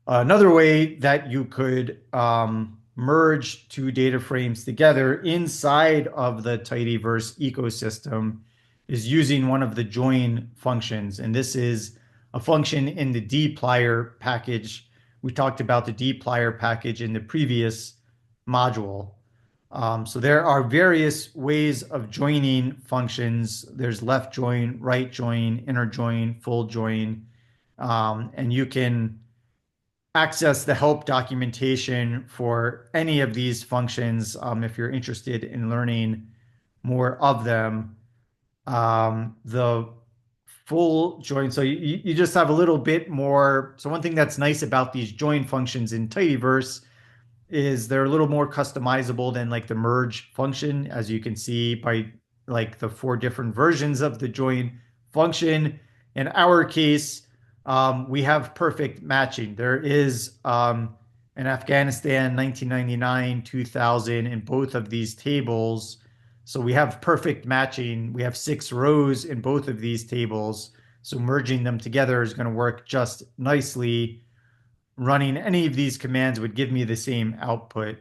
Another way that you could merge two data frames together inside of the tidyverse ecosystem is using one of the join functions. And this is a function in the dplyr package. We talked about the dplyr package in the previous module. So there are various ways of joining functions. There's left join, right join, inner join, full join, and you can access the help documentation for any of these functions if you're interested in learning more of them. The full join, so you just have a little bit more. So one thing that's nice about these join functions in tidyverse is they're a little more customizable than like the merge function, as you can see by like the four different versions of the join function. In our case, we have perfect matching. There is an Afghanistan 1999, 2000 in both of these tables. So we have perfect matching. We have 6 rows in both of these tables. So merging them together is going to work just nicely. Running any of these commands would give me the same output.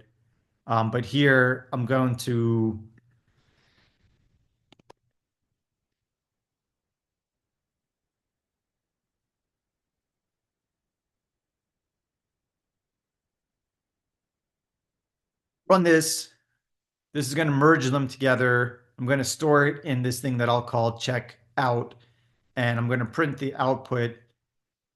But here I'm going to run this. This is going to merge them together. I'm going to store it in this thing that I'll call check out. And I'm going to print the output.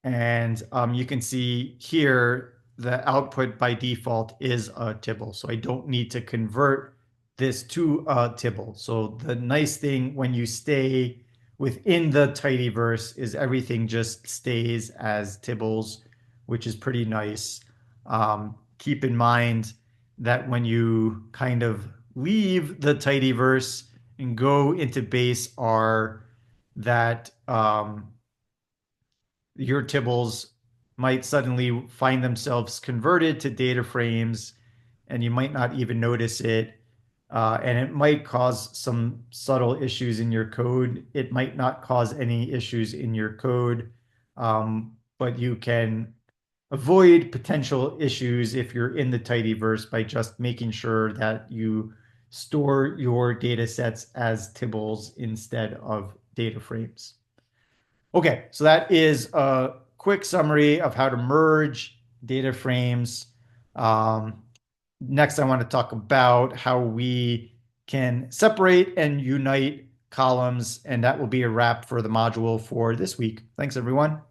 And you can see here the output by default is a tibble. So I don't need to convert this to a tibble. So the nice thing when you stay within the tidyverse is everything just stays as tibbles, which is pretty nice. Keep in mind that when you kind of leave the tidyverse and go into base R, that your tibbles might suddenly find themselves converted to data frames and you might not even notice it. And it might cause some subtle issues in your code. It might not cause any issues in your code, but you can avoid potential issues if you're in the tidyverse by just making sure that you store your data sets as tibbles instead of data frames. Okay, so that is a quick summary of how to merge data frames. Um, Next, I want to talk about how we can separate and unite columns, and that will be a wrap for the module for this week. Thanks, everyone.